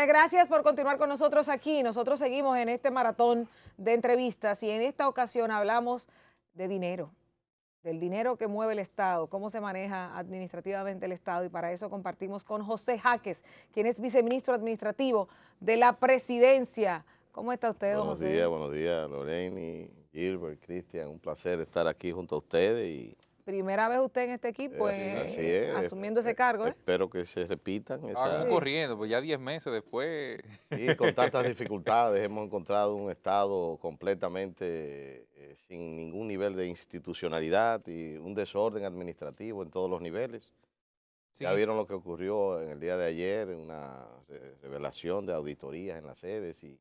Señores, gracias por continuar con nosotros aquí. Nosotros seguimos en este maratón de entrevistas y en esta ocasión hablamos de dinero, del dinero que mueve el Estado, cómo se maneja administrativamente el Estado, y para eso compartimos con José Jaques, quien es viceministro administrativo de la Presidencia. ¿Cómo está usted, don José? Buenos días, Loreni, Gilbert, Cristian, un placer estar aquí junto a ustedes y Primera vez usted en este equipo, así es, asumiendo ese cargo, ¿eh? espero que se repitan Van Sí. corriendo, pues ya 10 meses después. y con tantas dificultades hemos encontrado un Estado completamente sin ningún nivel de institucionalidad y un desorden administrativo en todos los niveles. Ya sin- vieron lo que ocurrió en el día de ayer, una revelación de auditorías en las sedes y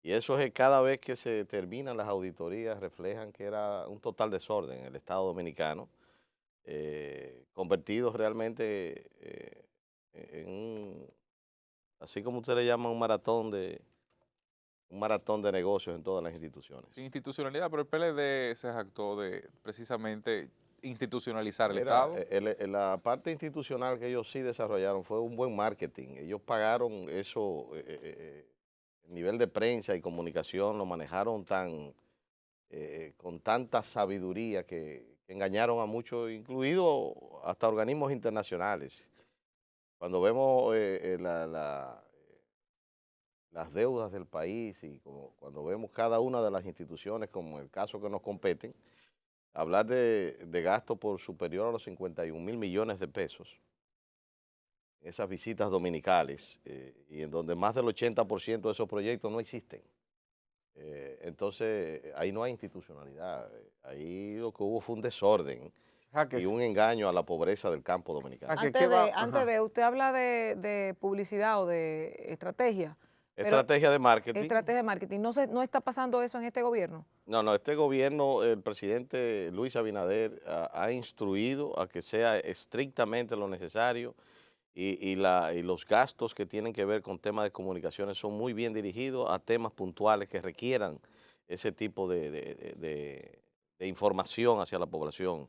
eso es que cada vez que se terminan las auditorías reflejan que era un total desorden en el Estado Dominicano, convertidos realmente en así como usted le llama, un maratón de negocios en todas las instituciones. sin institucionalidad, pero el PLD se jactó de precisamente institucionalizar el Mira, Estado. la parte institucional que ellos sí desarrollaron fue un buen marketing. Ellos pagaron eso, el nivel de prensa y comunicación lo manejaron con tanta sabiduría que engañaron a muchos, incluidos hasta organismos internacionales. Cuando vemos las deudas del país y cuando vemos cada una de las instituciones, como el caso que nos competen, hablar de gasto por superior a los 51 mil millones de pesos, esas visitas dominicales, y en donde más del 80% de esos proyectos no existen. Entonces, ahí no hay institucionalidad, ahí lo que hubo fue un desorden y Jaques, un engaño a la pobreza del campo dominicano. Jaques, ¿qué va? Antes Ajá. de, usted habla de publicidad o de estrategia, pero Estrategia de marketing. estrategia de marketing. ¿No está pasando eso en este gobierno? No, este gobierno, el presidente Luis Abinader ha instruido a que sea estrictamente lo necesario y los gastos que tienen que ver con temas de comunicaciones son muy bien dirigidos a temas puntuales que requieran ese tipo de información hacia la población.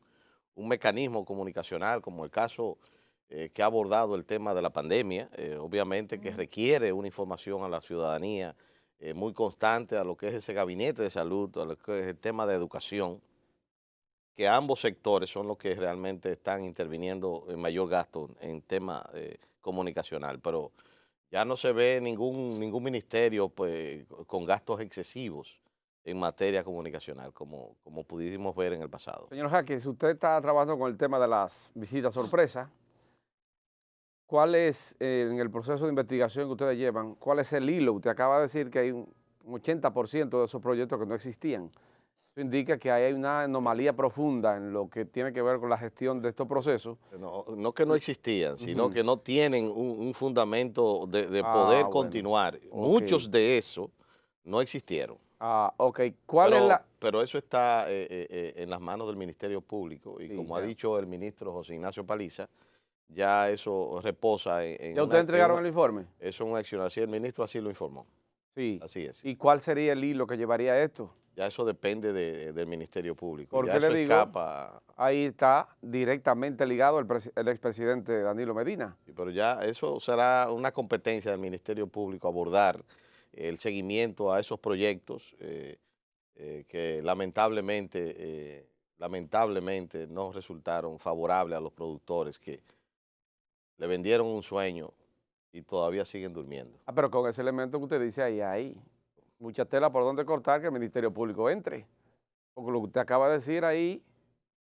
Un mecanismo comunicacional como el caso que ha abordado el tema de la pandemia, obviamente que requiere una información a la ciudadanía muy constante a lo que es ese gabinete de salud, a lo que es el tema de educación, que ambos sectores son los que realmente están interviniendo en mayor gasto en tema comunicacional, pero ya no se ve ningún ministerio pues, con gastos excesivos en materia comunicacional, como pudimos ver en el pasado. Señor Jaques, usted está trabajando con el tema de las visitas sorpresa. ¿Cuál es, en el proceso de investigación que ustedes llevan, cuál es el hilo? Usted acaba de decir que hay un 80% de esos proyectos que no existían. Eso indica que hay una anomalía profunda en lo que tiene que ver con la gestión de estos procesos. No que no existían, sino Ujú. que no tienen un fundamento de Ah, poder bueno. continuar. Ok. Muchos de esos no existieron. Ah, ok. ¿Cuál es la...? Pero eso está en las manos del Ministerio Público y Sí, como ha ya. dicho el ministro José Ignacio Paliza, ya eso reposa ¿Ya ustedes entregaron el informe? eso es un accionar. Así el ministro así lo informó. Sí. Así es. ¿Y cuál sería el hilo que llevaría a esto? Ya eso depende del Ministerio Público. ¿Por Ya qué le eso digo? escapa. Ahí está directamente ligado el expresidente Danilo Medina. Sí, pero ya eso será una competencia del Ministerio Público abordar el seguimiento a esos proyectos que lamentablemente no resultaron favorables a los productores que le vendieron un sueño y todavía siguen durmiendo. Ah, pero con ese elemento que usted dice ahí, hay mucha tela por donde cortar que el Ministerio Público entre. Porque lo que usted acaba de decir ahí,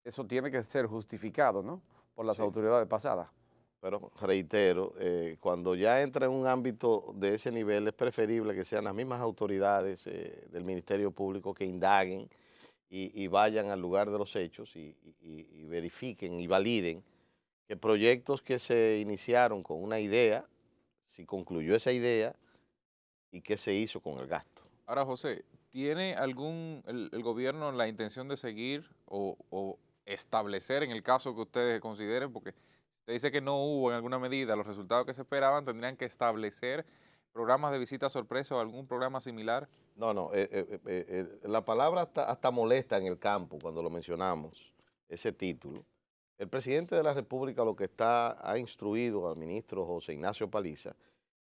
eso tiene que ser justificado, ¿no? Por las Sí, autoridades pasadas. pero reitero, cuando ya entra en un ámbito de ese nivel es preferible que sean las mismas autoridades del Ministerio Público que indaguen y vayan al lugar de los hechos y verifiquen y validen que proyectos que se iniciaron con una idea, si concluyó esa idea y qué se hizo con el gasto. Ahora, José, ¿tiene el gobierno la intención de seguir o establecer en el caso que ustedes consideren? Porque usted dice que no hubo en alguna medida los resultados que se esperaban, tendrían que establecer programas de visita sorpresa o algún programa similar. No, la palabra hasta molesta en el campo cuando lo mencionamos, ese título. El presidente de la República lo que ha instruido al ministro José Ignacio Paliza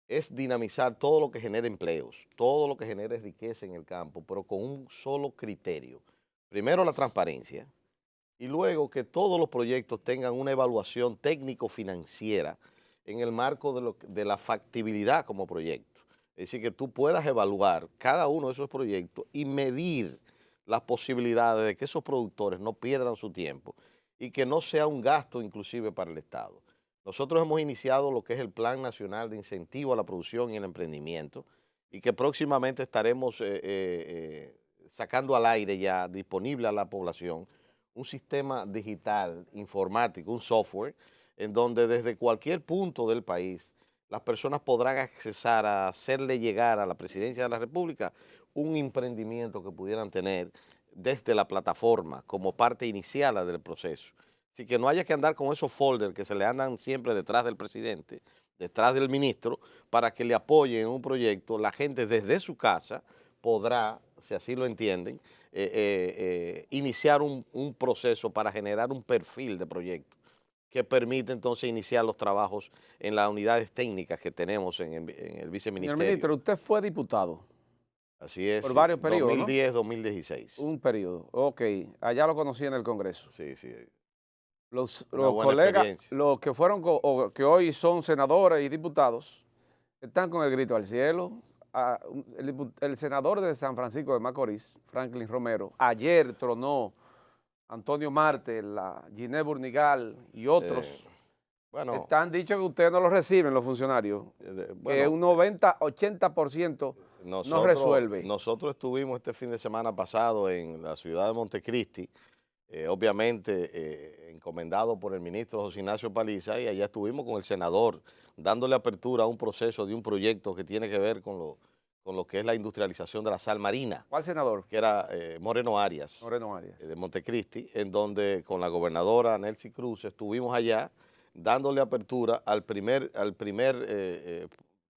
es dinamizar todo lo que genere empleos, todo lo que genere riqueza en el campo, pero con un solo criterio. Primero la transparencia y luego que todos los proyectos tengan una evaluación técnico-financiera en el marco de la factibilidad como proyecto. Es decir, que tú puedas evaluar cada uno de esos proyectos y medir las posibilidades de que esos productores no pierdan su tiempo y que no sea un gasto inclusive para el Estado. Nosotros hemos iniciado lo que es el Plan Nacional de Incentivo a la Producción y el Emprendimiento y que próximamente estaremos sacando al aire ya disponible a la población un sistema digital, informático, un software, en donde desde cualquier punto del país las personas podrán accesar a hacerle llegar a la Presidencia de la República un emprendimiento que pudieran tener desde la plataforma como parte inicial del proceso. Así que no haya que andar con esos folders que se le andan siempre detrás del presidente, detrás del ministro, para que le apoyen en un proyecto. La gente desde su casa podrá, si así lo entienden, iniciar un proceso para generar un perfil de proyecto que permite entonces iniciar los trabajos en las unidades técnicas que tenemos en el viceministerio. Señor ministro, usted fue diputado. Así es. Por varios periodos, 2010, 2016. Un periodo. Ok, allá lo conocí en el Congreso. Sí, sí. Los buena colegas, experiencia. los que fueron o que hoy son senadores y diputados, están con el grito al cielo. El senador de San Francisco de Macorís, Franklin Romero, ayer tronó Antonio Marte, Ginés Burnigal y otros. Bueno, Están dicho que ustedes no lo reciben los funcionarios, que bueno, un 90-80% no resuelve. Nosotros estuvimos este fin de semana pasado en la ciudad de Montecristi, obviamente encomendado por el ministro José Ignacio Paliza, y allá estuvimos con el senador dándole apertura a un proceso de un proyecto que tiene que ver con lo que es la industrialización de la sal marina. ¿Cuál senador? Que era Moreno Arias, Moreno Arias. de Montecristi, en donde con la gobernadora Nelcy Cruz estuvimos allá dándole apertura al primer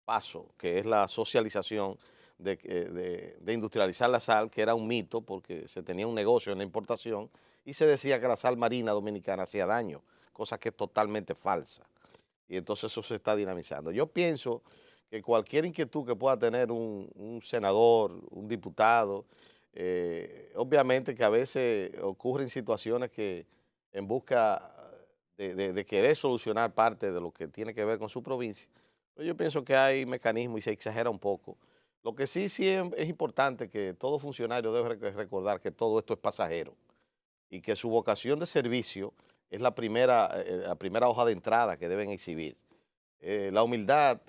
paso, que es la socialización de industrializar la sal, que era un mito porque se tenía un negocio en la importación y se decía que la sal marina dominicana hacía daño, cosa que es totalmente falsa. Y entonces eso se está dinamizando. Yo pienso que cualquier inquietud que pueda tener un senador, un diputado, obviamente que a veces ocurren situaciones que en busca de querer solucionar parte de lo que tiene que ver con su provincia, pero yo pienso que hay mecanismos y se exagera un poco. Lo que sí es importante que todo funcionario debe recordar que todo esto es pasajero y que su vocación de servicio es la primera hoja de entrada que deben exhibir. La humildad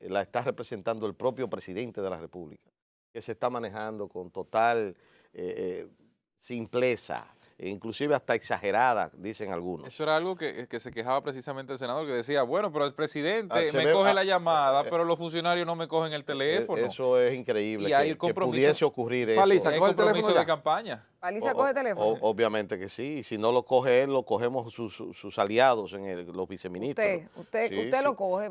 la está representando el propio presidente de la República, que se está manejando con total simpleza, inclusive hasta exagerada, dicen algunos. Eso era algo que se quejaba precisamente el senador, que decía, bueno, pero el presidente Se me ve- coge la llamada, pero los funcionarios no me cogen el teléfono. Eso es increíble, Y hay que el compromiso. pudiese ocurrir eso. Paliza, Hay ¿coge el compromiso teléfono de ya? campaña. Paliza coge teléfono. Obviamente que sí, y si no lo coge él, lo cogemos sus aliados, los viceministros. Usted lo coge.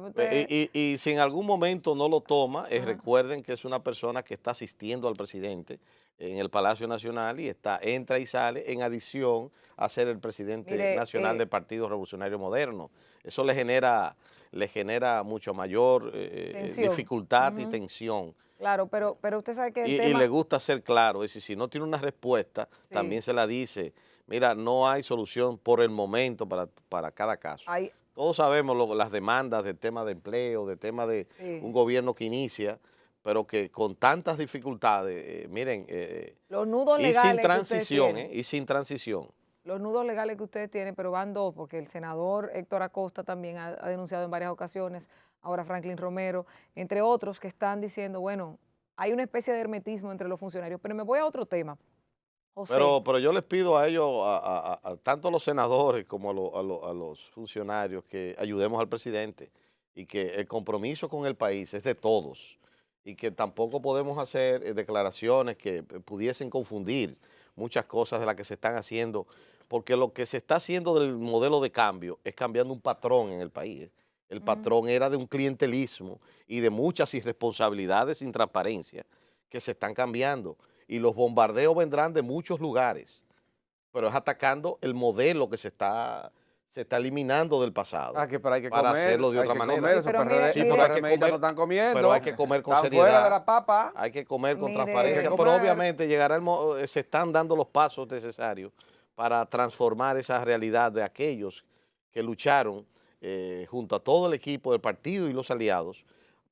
Y si en algún momento no lo toma, recuerden que es una persona que está asistiendo al presidente en el Palacio Nacional y entra y sale en adición a ser el presidente nacional del Partido Revolucionario Moderno. Eso le genera mucho mayor dificultad y tensión. Claro, pero usted sabe que el Y tema... le gusta ser claro, es decir, si no tiene una respuesta, también se la dice, mira, no hay solución por el momento para cada caso. Todos sabemos las demandas del tema de empleo, del tema de un gobierno que inicia, pero que con tantas dificultades, miren, los nudos y legales sin transición, y sin transición. Los nudos legales que ustedes tienen, pero van dos, porque el senador Héctor Acosta también ha denunciado en varias ocasiones, ahora Franklin Romero, entre otros que están diciendo, bueno, hay una especie de hermetismo entre los funcionarios. Pero me voy a otro tema. José. Pero yo les pido a ellos, tanto a los senadores como a los funcionarios, que ayudemos al presidente y que el compromiso con el país es de todos y que tampoco podemos hacer declaraciones que pudiesen confundir muchas cosas de las que se están haciendo, porque lo que se está haciendo del modelo de cambio es cambiando un patrón en el país. El patrón era de un clientelismo y de muchas irresponsabilidades sin transparencia que se están cambiando. Y los bombardeos vendrán de muchos lugares, pero es atacando el modelo que se está se está eliminando del pasado Ah, que pero hay que para comer, hacerlo de hay otra que manera. comer, esos Pero mire, Sí, pero hay que PRMistas no comer, están comiendo. pero hay que comer con Están fuera de seriedad. la papa. Hay que comer con Mire, transparencia, hay que pero comer. obviamente llegará se están dando los pasos necesarios para transformar esa realidad de aquellos que lucharon junto a todo el equipo del partido y los aliados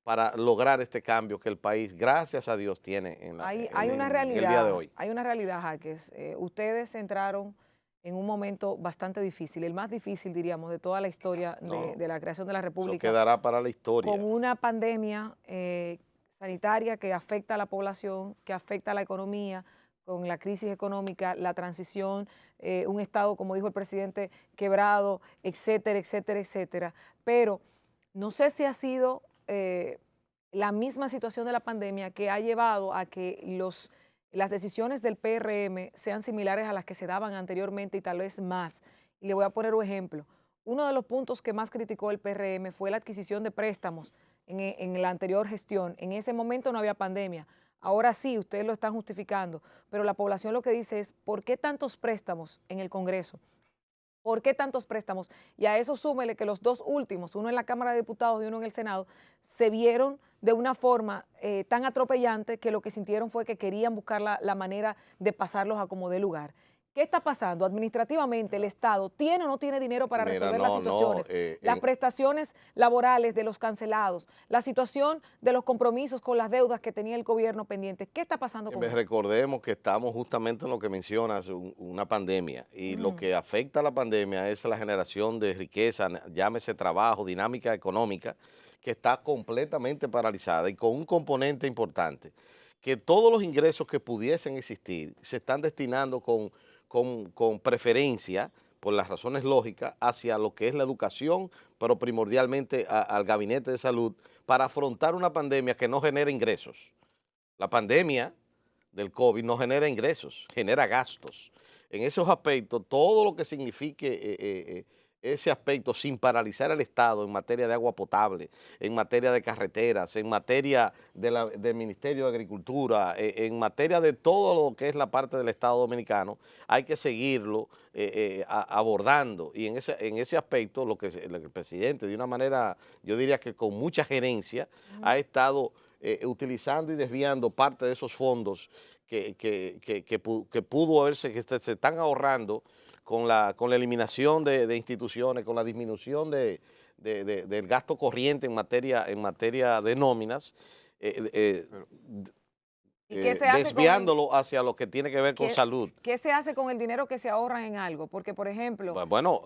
para lograr este cambio que el país, gracias a Dios, tiene Hay una en el día de realidad, hoy. hay una realidad, Jaques. Ustedes entraron en un momento bastante difícil, el más difícil, diríamos, de toda la historia No, de la creación de la Eso República, quedará para la historia. con una pandemia sanitaria que afecta a la población, que afecta a la economía, con la crisis económica, la transición, un Estado, como dijo el presidente, quebrado, etcétera, etcétera, etcétera. Pero no sé si ha sido la misma situación de la pandemia que ha llevado a que las decisiones del PRM sean similares a las que se daban anteriormente y tal vez más. Y le voy a poner un ejemplo. Uno de los puntos que más criticó el PRM fue la adquisición de préstamos en la anterior gestión. En ese momento no había pandemia. Ahora sí, ustedes lo están justificando, pero la población lo que dice es, ¿por qué tantos préstamos en el Congreso? ¿Por qué tantos préstamos? Y a eso súmele que los dos últimos, uno en la Cámara de Diputados y uno en el Senado, se vieron de una forma tan atropellante que lo que sintieron fue que querían buscar la manera de pasarlos a como dé lugar. ¿Qué está pasando? Administrativamente, ¿el Estado tiene o no tiene dinero para Mira, resolver las situaciones? Las en- prestaciones laborales de los cancelados, la situación de los compromisos con las deudas que tenía el gobierno pendientes. ¿Qué está pasando con eso? Recordemos que estamos justamente en lo que mencionas, una pandemia, y lo que afecta a la pandemia es la generación de riqueza, llámese trabajo, dinámica económica, que está completamente paralizada y con un componente importante, que todos los ingresos que pudiesen existir se están destinando con preferencia, por las razones lógicas, hacia lo que es la educación, pero primordialmente al gabinete de salud, para afrontar una pandemia que no genera ingresos. La pandemia del COVID no genera ingresos, genera gastos. En esos aspectos, todo lo que signifique ese aspecto sin paralizar el Estado en materia de agua potable, en materia de carreteras, en materia del Ministerio de Agricultura, en materia de todo lo que es la parte del Estado dominicano, hay que seguirlo abordando. Y en ese aspecto, lo que el presidente, de una manera, yo diría que con mucha gerencia, ha estado utilizando y desviando parte de esos fondos que pudo haberse, que se están ahorrando con la eliminación de instituciones, con la disminución del gasto corriente en materia de nóminas, ¿Y qué se hace desviándolo hacia lo que tiene que ver con salud. ¿Qué se hace con el dinero que se ahorran en algo? Porque, por ejemplo, Bueno,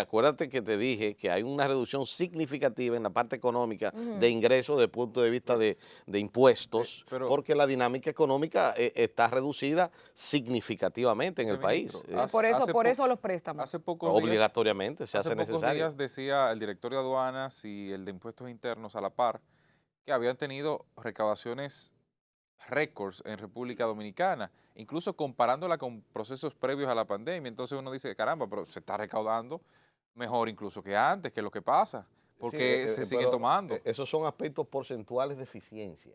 acuérdate que te dije que hay una reducción significativa en la parte económica de ingresos desde el punto de vista de impuestos, porque la dinámica económica está reducida significativamente en el país. por eso los préstamos. Hace pocos días, Obligatoriamente se hace hace pocos necesario. días decía el director de aduanas y el de impuestos internos a la par que habían tenido recaudaciones récords en República Dominicana, incluso comparándola con procesos previos a la pandemia. Entonces uno dice, caramba, pero se está recaudando mejor incluso que antes, que lo que pasa, porque se sigue tomando. Esos son aspectos porcentuales de eficiencia.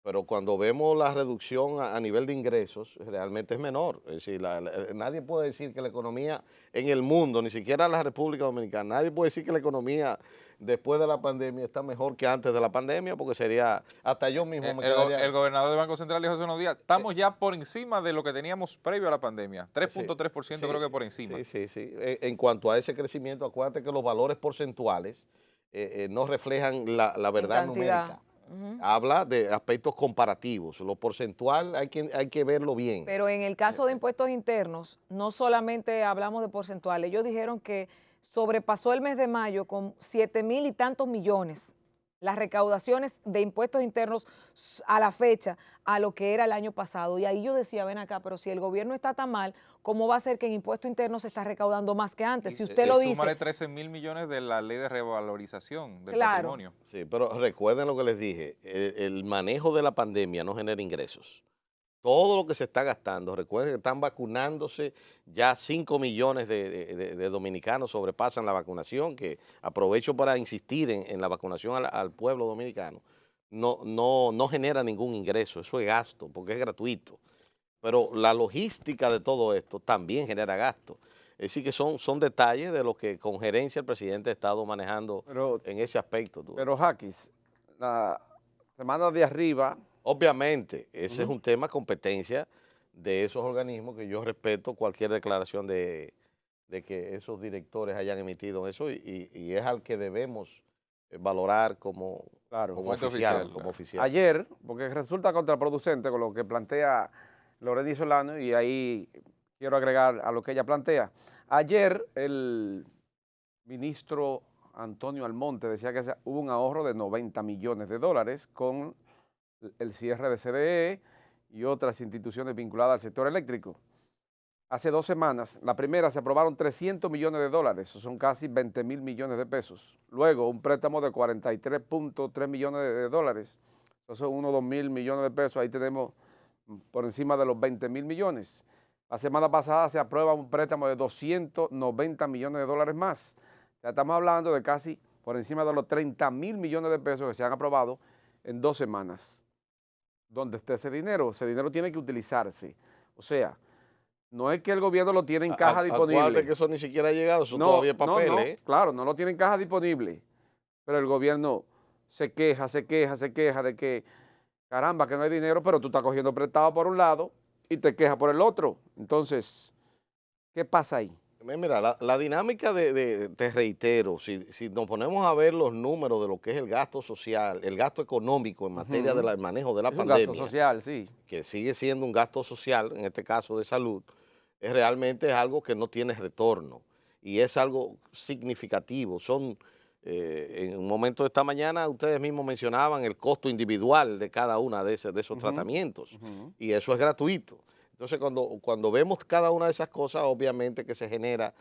Pero cuando vemos la reducción a nivel de ingresos, realmente es menor. Es decir, nadie puede decir que la economía en el mundo, ni siquiera la República Dominicana, nadie puede decir que la economía después de la pandemia está mejor que antes de la pandemia, porque sería, hasta yo mismo me quedaría... El gobernador del Banco Central dijo hace unos días, estamos ya por encima de lo que teníamos previo a la pandemia, 3.3% creo que por encima. Sí. En cuanto a ese crecimiento, acuérdate que los valores porcentuales no reflejan la verdad numérica. Habla de aspectos comparativos. Lo porcentual hay que verlo bien. Pero en el caso de impuestos internos, no solamente hablamos de porcentuales. Ellos dijeron que sobrepasó el mes de mayo con 7,000 y tantos millones las recaudaciones de impuestos internos a la fecha a lo que era el año pasado. Y ahí yo decía, ven acá, pero si el gobierno está tan mal, ¿cómo va a ser que en impuestos internos se está recaudando más que antes? Si usted lo dice... Súmale 13,000 millones de la ley de revalorización del patrimonio. Sí, pero recuerden lo que les dije, el manejo de la pandemia no genera ingresos. Todo lo que se está gastando, recuerden que están vacunándose, ya 5 millones de dominicanos sobrepasan la vacunación, que aprovecho para insistir en la vacunación al pueblo dominicano, no genera ningún ingreso, eso es gasto, porque es gratuito. Pero la logística de todo esto también genera gasto. Es decir, que son detalles de lo que con gerencia el presidente ha estado manejando Pero, en ese aspecto. pero Jaquis, la semana de arriba, Obviamente, ese es ujú, un tema competencia de esos organismos que yo respeto cualquier declaración de que esos directores hayan emitido eso y es al que debemos valorar claro. Fuente oficial, oficial, como claro. oficial. Ayer, porque resulta contraproducente con lo que plantea Lorena Solano, y ahí quiero agregar a lo que ella plantea. Ayer el ministro Antonio Almonte decía que hubo un ahorro de 90 millones de dólares con el cierre de CDE y otras instituciones vinculadas al sector eléctrico. Hace 2 semanas, la primera se aprobaron 300 millones de dólares, eso son casi 20 mil millones de pesos. Luego, un préstamo de 43.3 millones de dólares, eso son unos 2 mil millones de pesos, ahí tenemos por encima de los 20 mil millones. La semana pasada se aprueba un préstamo de 290 millones de dólares más. Ya estamos hablando de casi por encima de los 30 mil millones de pesos que se han aprobado en 2 semanas. ¿Dónde está ese dinero? Ese dinero tiene que utilizarse. O sea, no es que el gobierno lo tiene en caja Acuérdate disponible. que eso ni siquiera ha llegado, eso No, todavía es papel, no, ¿eh? claro, no lo tiene en caja disponible. Pero el gobierno se queja de que, caramba, que no hay dinero, pero tú estás cogiendo prestado por un lado y te quejas por el otro. Entonces, ¿qué pasa ahí? Mira, la dinámica te reitero, si nos ponemos a ver los números de lo que es el gasto social, el gasto económico en materia Ujú. del manejo de la Es un gasto pandemia, social, sí. que sigue siendo un gasto social, en este caso de salud, realmente algo que no tiene retorno y es algo significativo. En un momento de esta mañana, ustedes mismos mencionaban el costo individual de cada una de esos Ujú, tratamientos ujú. y eso es gratuito. Entonces, cuando vemos cada una de esas cosas, obviamente que se genera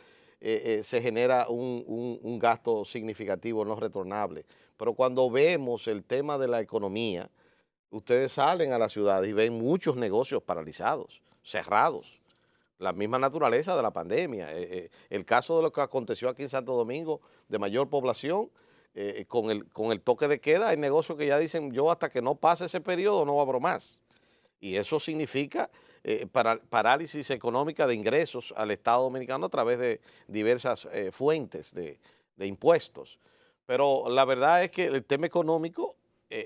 un gasto significativo no retornable. Pero cuando vemos el tema de la economía, ustedes salen a la ciudad y ven muchos negocios paralizados, cerrados. La misma naturaleza de la pandemia. El caso de lo que aconteció aquí en Santo Domingo, de mayor población, con el toque de queda, hay negocios que ya dicen, yo hasta que no pase ese periodo no abro más. Y eso significa parálisis económica de ingresos al Estado Dominicano a través de diversas fuentes de impuestos. Pero la verdad es que el tema económico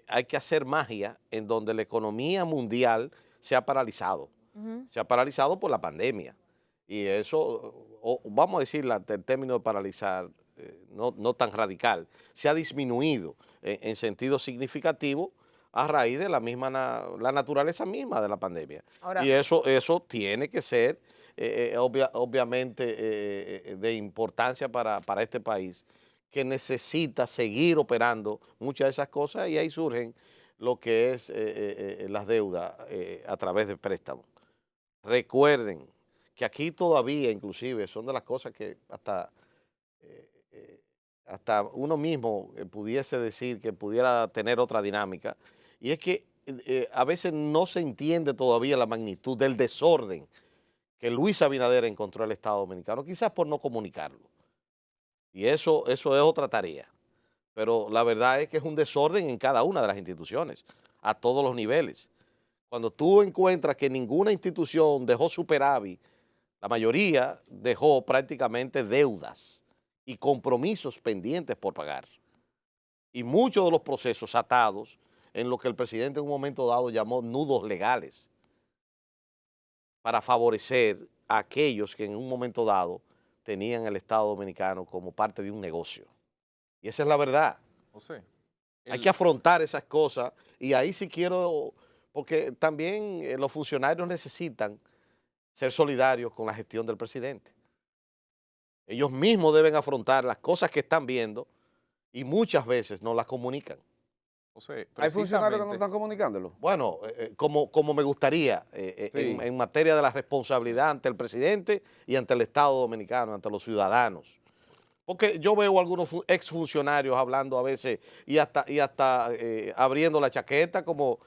hay que hacer magia en donde la economía mundial se ha paralizado. Ujú. Se ha paralizado por la pandemia. Y eso, vamos a decir el término de paralizar, no tan radical, se ha disminuido en sentido significativo a raíz de la naturaleza misma de la pandemia. Ahora, Y eso tiene que ser obviamente de importancia para este país, que necesita seguir operando muchas de esas cosas y ahí surgen lo que es las deudas a través de préstamos. Recuerden que aquí todavía inclusive son de las cosas que eh, eh, hasta uno mismo pudiese decir que pudiera tener otra dinámica, y es que a veces no se entiende todavía la magnitud del desorden que Luis Abinader encontró en el Estado Dominicano, quizás por no comunicarlo. Y eso es otra tarea. Pero la verdad es que es un desorden en cada una de las instituciones, a todos los niveles. Cuando tú encuentras que ninguna institución dejó superávit, la mayoría dejó prácticamente deudas y compromisos pendientes por pagar. Y muchos de los procesos atados en lo que el presidente en un momento dado llamó nudos legales para favorecer a aquellos que en un momento dado tenían el Estado Dominicano como parte de un negocio. Y esa es la verdad. José, Hay que afrontar esas cosas y ahí sí quiero, porque también los funcionarios necesitan ser solidarios con la gestión del presidente. Ellos mismos deben afrontar las cosas que están viendo y muchas veces no las comunican. José, ¿Hay funcionarios que no precisamente, están comunicándolo? Bueno, como me gustaría Sí. en materia de la responsabilidad ante el presidente y ante el Estado Dominicano, ante los ciudadanos. Porque yo veo algunos exfuncionarios hablando a veces y hasta abriendo la chaqueta como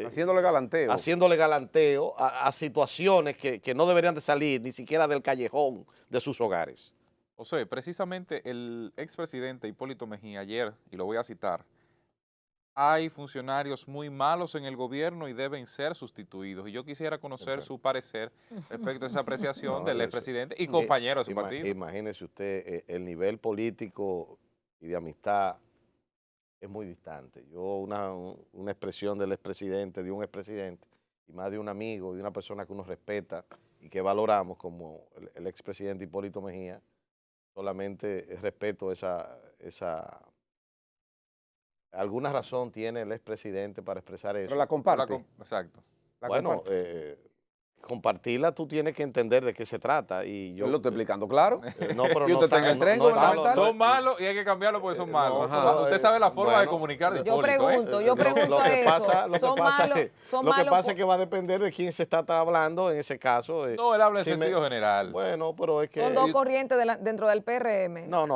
Haciéndole galanteo. haciéndole galanteo a situaciones que no deberían de salir ni siquiera del callejón de sus hogares. José, precisamente el expresidente Hipólito Mejía ayer, y lo voy a citar, hay funcionarios muy malos en el gobierno y deben ser sustituidos. Y yo quisiera conocer su parecer respecto a esa apreciación No, del eso- expresidente y compañero de su ima- partido. Imagínese usted, el nivel político y de amistad es muy distante. Una expresión del expresidente, de un expresidente, y más de un amigo, de una persona que uno respeta y que valoramos como el expresidente Hipólito Mejía, solamente respeto alguna razón tiene el expresidente para expresar Pero eso. la comparte. Exacto. La Bueno, comparte. compartirla tú tienes que entender de qué se trata. Y Yo yo lo estoy explicando claro. no, pero ¿Y no usted está en el tren está- Son malos y hay que cambiarlo porque son malos. pero, Usted sabe la forma de bueno, comunicar de Yo Hipólito, pregunto, ¿eh? yo pregunto lo que eso. pasa, lo que ¿Son pasa malos- es, son lo que malos pasa es por- que va a depender de quién se está hablando en ese caso. No, él habla en si me- sentido general. Bueno, pero es que Son dos corrientes dentro del PRM. no,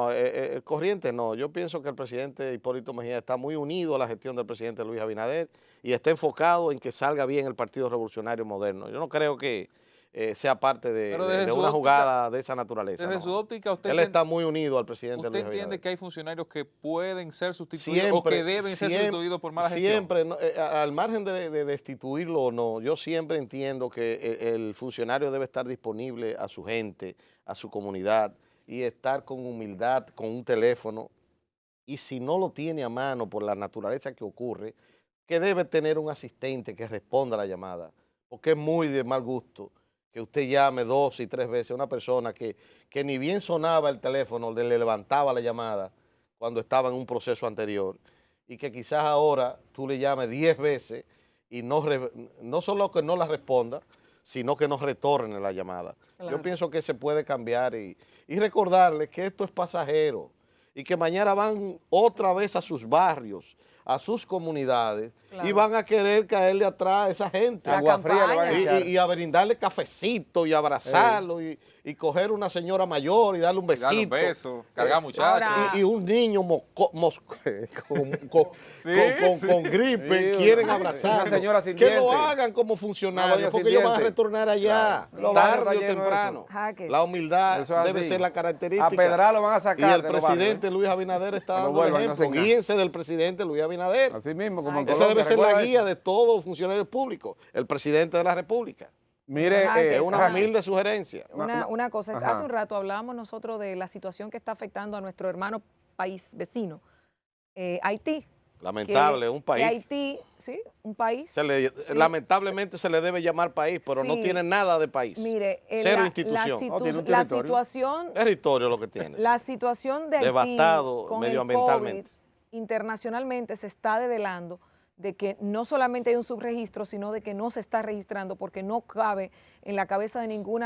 corriente no. Yo pienso que el presidente Hipólito Mejía está muy unido a la gestión del presidente Luis Abinader y está enfocado en que salga bien el Partido Revolucionario Moderno. Yo no creo que sea parte Pero de desde su una óptica- jugada de esa naturaleza. Desde no. su óptica, Él está muy unido al presidente ¿usted Luis entiende Abinader. que hay funcionarios que pueden ser sustituidos o que deben ser sustituidos por mala gestión? Siempre, al margen de destituirlo o no, yo siempre entiendo que el funcionario debe estar disponible a su gente, a su comunidad y estar con humildad, con un teléfono. Y si no lo tiene a mano por la naturaleza que ocurre, que debe tener un asistente que responda a la llamada, porque es muy de mal gusto que usted llame 2 y 3 veces a una persona que ni bien sonaba el teléfono, le levantaba la llamada cuando estaba en un proceso anterior y que quizás ahora tú le llames 10 veces y no solo que no la responda, sino que no retorne la llamada. Claro. Yo pienso que se puede cambiar y recordarle que esto es pasajero y que mañana van otra vez a sus barrios, a sus comunidades Claro. y van a querer caerle atrás a esa gente. La Agua fría le van a campaña. echar. Y a brindarle cafecito y abrazarlo y coger una señora mayor y darle un besito. Darle un beso, cargar muchachos. Ahora- Y un niño con gripe Sí, quieren una abrazarlo. señora sin que lo dientes. hagan como Una funcionarios doña porque sin ellos van a dientes. retornar allá, Claro. Los barrios tarde o están llenos de temprano. eso. Jaques. La humildad Eso es debe así. ser la característica. A Pedrar lo van a Y sacar el de los barrios, presidente Luis Abinader está Cuando dando el vuelvan, no ejemplo. hacen nada. Guíense del presidente Luis Abinader. Así mismo, como en Esa Colombia, debe ser la recuerda guía eso. de todos los funcionarios públicos, el presidente de la República. Mire, Jaques, Es una Jaques. humilde sugerencia. Una cosa, Ajá. hace un rato hablábamos nosotros de la situación que está afectando a nuestro hermano país vecino, Haití. Lamentable, un Que país. Haití, sí, un país. Lamentablemente se le debe llamar país, pero no Sí. tiene nada de país. Mire, Cero institución. No, tiene un la territorio. situación, Territorio lo que tiene. la situación de Haití Devastado con el medioambientalmente. COVID internacionalmente se está develando de que no solamente hay un subregistro, sino de que no se está registrando porque no cabe en la cabeza de ningún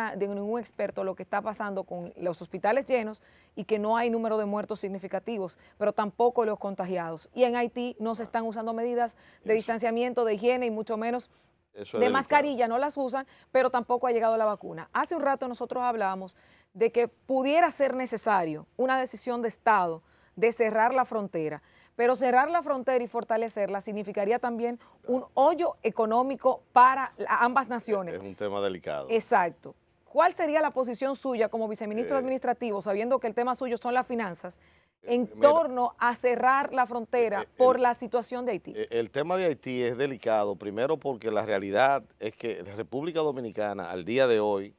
experto lo que está pasando con los hospitales llenos y que no hay número de muertos significativos, pero tampoco los contagiados. Y en Haití no se están usando medidas de distanciamiento, de higiene y mucho menos Eso es de delicado. mascarilla, no las usan, pero tampoco ha llegado la vacuna. Hace un rato nosotros hablábamos de que pudiera ser necesario una decisión de Estado de cerrar la frontera, pero cerrar la frontera y fortalecerla significaría también un hoyo económico para ambas naciones. Es un tema delicado. Exacto. ¿Cuál sería la posición suya como viceministro administrativo, sabiendo que el tema suyo son las finanzas, en mira, torno a cerrar la frontera por la situación de Haití? El tema de Haití es delicado, primero porque la realidad es que la República Dominicana al día de hoy,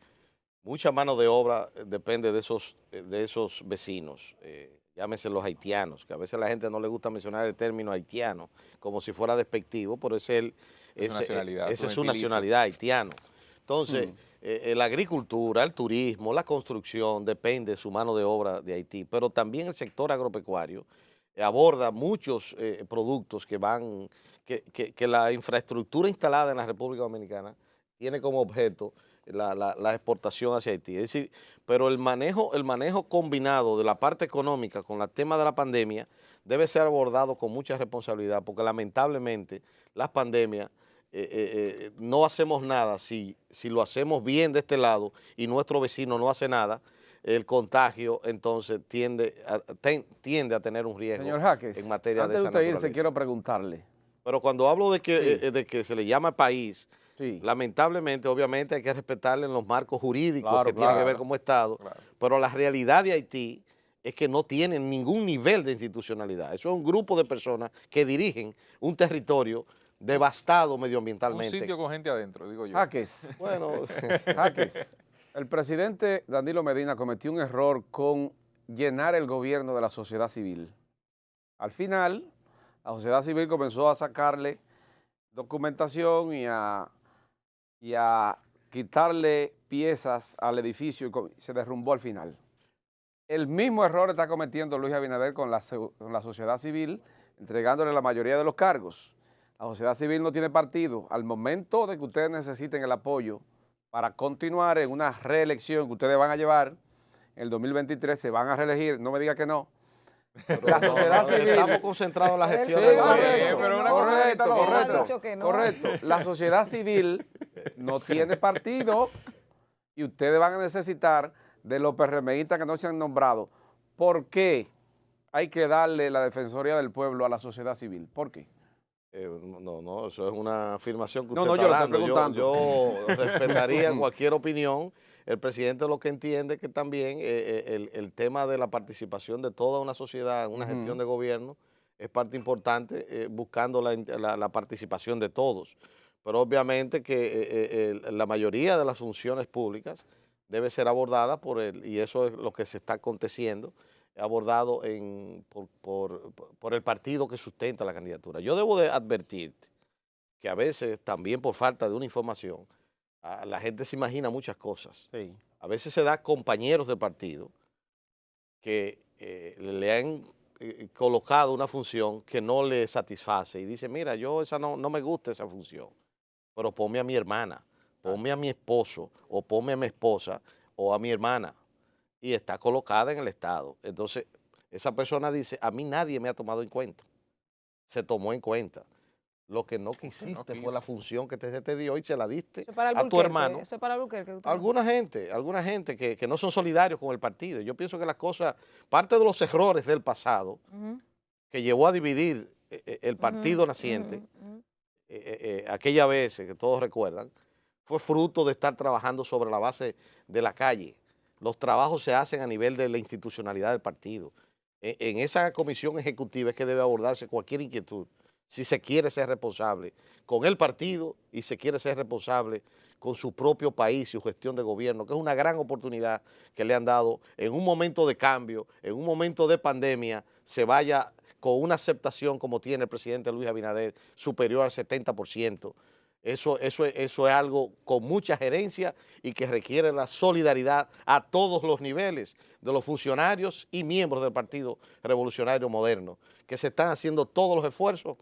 mucha mano de obra depende de esos vecinos, llámese los haitianos, que a veces a la gente no le gusta mencionar el término haitiano como si fuera despectivo, pero esa es su nacionalidad, haitiano. Entonces, la agricultura, el turismo, la construcción depende de su mano de obra de Haití, pero también el sector agropecuario aborda muchos productos que la infraestructura instalada en la República Dominicana tiene como objeto la exportación hacia Haití. Es decir, pero el manejo combinado de la parte económica con el tema de la pandemia debe ser abordado con mucha responsabilidad, porque lamentablemente las pandemias no hacemos nada. Si lo hacemos bien de este lado y nuestro vecino no hace nada, el contagio entonces tiende a tener un riesgo señor Jaques, en materia de antes de esa usted irse, naturaleza. quiero preguntarle. Pero cuando hablo de que, Sí. de que se le llama país, Sí. lamentablemente, obviamente hay que respetarle en los marcos jurídicos Claro, que tienen que claro. ver como Estado, Claro. pero la realidad de Haití es que no tienen ningún nivel de institucionalidad. Eso es un grupo de personas que dirigen un territorio devastado Un medioambientalmente. sitio con gente adentro, digo yo. Jaques. Bueno, Jaques. El presidente Danilo Medina cometió un error con llenar el gobierno de la sociedad civil. Al final, la sociedad civil comenzó a sacarle documentación y a quitarle piezas al edificio y se derrumbó al final. El mismo error está cometiendo Luis Abinader con la sociedad civil, entregándole la mayoría de los cargos. La sociedad civil no tiene partido. Al momento de que ustedes necesiten el apoyo para continuar en una reelección que ustedes van a llevar, en el 2023 se van a reelegir, no me diga que no. La sociedad civil... Estamos concentrados en la gestión Sí, del correcto, gobierno. pero una cosa correcto, no, correcto, ha dicho que no. correcto. La sociedad civil no tiene partido y ustedes van a necesitar de los PRMistas que no se han nombrado. ¿Por qué hay que darle la Defensoría del Pueblo a la sociedad civil? ¿Por qué? No, eso es una afirmación que No, usted no, yo está lo estoy dando. preguntando. Yo respetaría cualquier opinión. El presidente lo que entiende es que también el tema de la participación de toda una sociedad en una gestión de gobierno es parte importante, buscando la participación de todos. Pero obviamente que la mayoría de las funciones públicas debe ser abordada por él, y eso es lo que se está aconteciendo, abordado por el partido que sustenta la candidatura. Yo debo de advertirte que a veces también por falta de una información, la gente se imagina muchas cosas. Sí. A veces se da compañeros del partido que le han colocado una función que no le satisface y dice, mira, yo esa no me gusta esa función, pero ponme a mi hermana, ponme a mi esposo o ponme a mi esposa o a mi hermana, y está colocada en el Estado. Entonces, esa persona dice, a mí nadie me ha tomado en cuenta. Se tomó en cuenta. Lo que no quisiste fue la función que se te dio y se la diste Eso es para a tu Albuquerque, hermano. Eso es para Albuquerque. Alguna gente que no son solidarios con el partido. Yo pienso que las cosas, parte de los errores del pasado, que llevó a dividir el partido naciente, aquella vez que todos recuerdan, fue fruto de estar trabajando sobre la base de la calle. Los trabajos se hacen a nivel de la institucionalidad del partido. En esa comisión ejecutiva es que debe abordarse cualquier inquietud, si se quiere ser responsable con el partido y se quiere ser responsable con su propio país y su gestión de gobierno, que es una gran oportunidad que le han dado en un momento de cambio, en un momento de pandemia, se vaya con una aceptación como tiene el presidente Luis Abinader superior al 70%. Eso es algo con mucha gerencia y que requiere la solidaridad a todos los niveles de los funcionarios y miembros del Partido Revolucionario Moderno, que se están haciendo todos los esfuerzos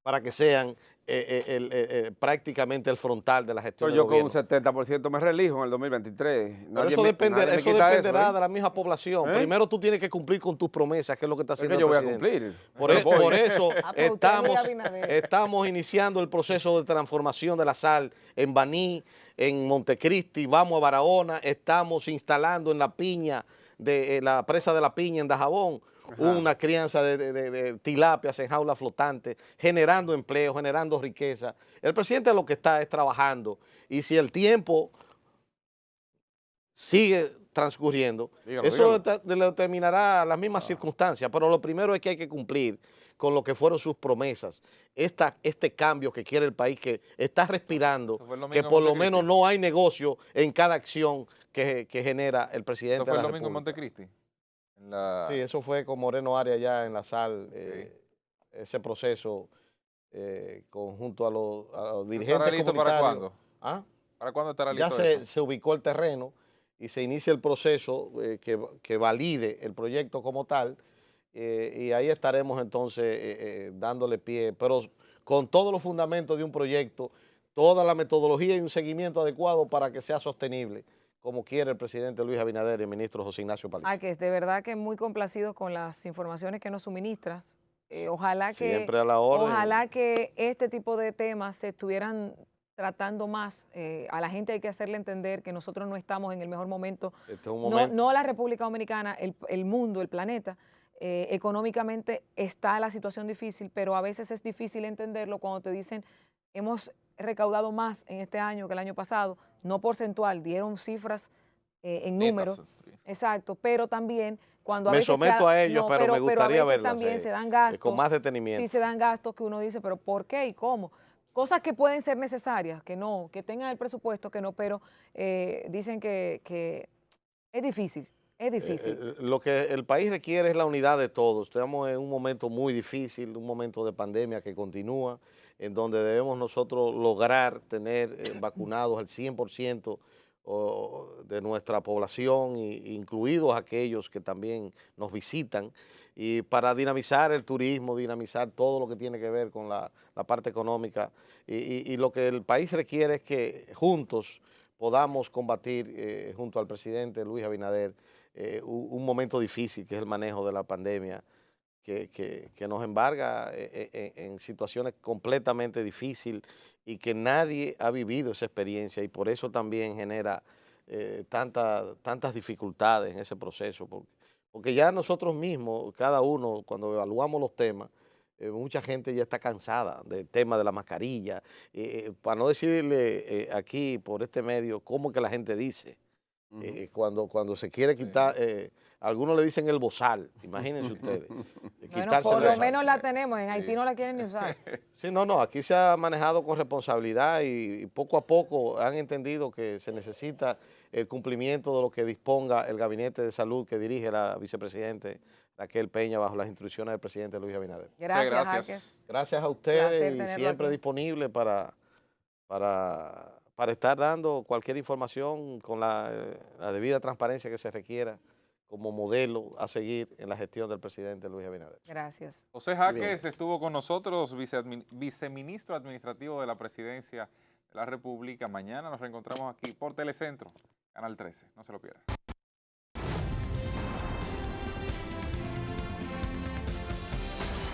para que sean prácticamente el frontal de la gestión Pero del yo con gobierno. un 70% me reelijo en el 2023. Pero Nadie eso me dependerá quita eso, de la misma población. ¿Eh? Primero tú tienes que cumplir con tus promesas, que es lo que está Es haciendo que yo el voy a presidente. cumplir. Por eso pero usted es Luis Abinader. estamos iniciando el proceso de transformación de la sal en Baní, en Montecristi, vamos a Barahona, estamos instalando en la piña, la presa de la piña en Dajabón, una crianza de tilapias en jaula flotante, generando empleo, generando riqueza. El presidente lo que está es trabajando, y si el tiempo sigue transcurriendo, eso lo determinará las mismas circunstancias, pero lo primero es que hay que cumplir con lo que fueron sus promesas, este cambio que quiere el país, que está respirando, que por lo menos no hay negocio en cada acción que genera el presidente de la ¿Esto fue el domingo en República. Montecristi? Sí, eso fue con Moreno Arias allá en la sal, ese proceso junto a los dirigentes ¿Estará listo para comunitarios. cuándo? ¿Ah? ¿Para cuándo estará Ya listo se eso? ubicó el terreno y se inicia el proceso que valide el proyecto como tal, y ahí estaremos entonces dándole pie, pero con todos los fundamentos de un proyecto, toda la metodología y un seguimiento adecuado para que sea sostenible, como quiere el presidente Luis Abinader y el ministro José Ignacio Paliza. Que de verdad que muy complacidos con las informaciones que nos suministras. Ojalá Siempre a la orden. Ojalá que este tipo de temas se estuvieran tratando más. A la gente hay que hacerle entender que nosotros no estamos en el mejor momento. Este es un momento. No la República Dominicana, el mundo, el planeta. Económicamente está la situación difícil, pero a veces es difícil entenderlo cuando te dicen hemos recaudado más en este año que el año pasado, no porcentual, dieron cifras en números, exacto, pero también cuando a Me veces someto a ellos, pero me gustaría a veces verlas también se dan gastos. con más detenimiento. Sí se dan gastos que uno dice, pero ¿por qué y cómo? Cosas que pueden ser necesarias, que no, que tengan el presupuesto, que no, pero dicen que es difícil, es difícil. Lo que el país requiere es la unidad de todos. Estamos en un momento muy difícil, un momento de pandemia que continúa, en donde debemos nosotros lograr tener vacunados el 100% de nuestra población, incluidos aquellos que también nos visitan, y para dinamizar el turismo, dinamizar todo lo que tiene que ver con la parte económica. Y lo que el país requiere es que juntos podamos combatir junto al presidente Luis Abinader un momento difícil, que es el manejo de la pandemia, que nos embarga en situaciones completamente difíciles y que nadie ha vivido esa experiencia, y por eso también genera tantas dificultades en ese proceso, porque ya nosotros mismos, cada uno, cuando evaluamos los temas, mucha gente ya está cansada del tema de la mascarilla, para no decirle aquí por este medio cómo que la gente dice. Cuando se quiere quitar, algunos le dicen el bozal, imagínense ustedes. Bueno, por lo menos la tenemos, en Haití no la quieren ni usar. Sí, no, aquí se ha manejado con responsabilidad y poco a poco han entendido que se necesita el cumplimiento de lo que disponga el Gabinete de Salud que dirige la vicepresidente Raquel Peña bajo las instrucciones del presidente Luis Abinader. Gracias, Jaques. Gracias a Placer ustedes y tenerlo siempre aquí. disponible para estar dando cualquier información con la debida transparencia que se requiera como modelo a seguir en la gestión del presidente Luis Abinader. Gracias. José Jaques estuvo con nosotros, viceministro administrativo de la Presidencia de la República. Mañana nos reencontramos aquí por Telecentro, Canal 13. No se lo pierdan.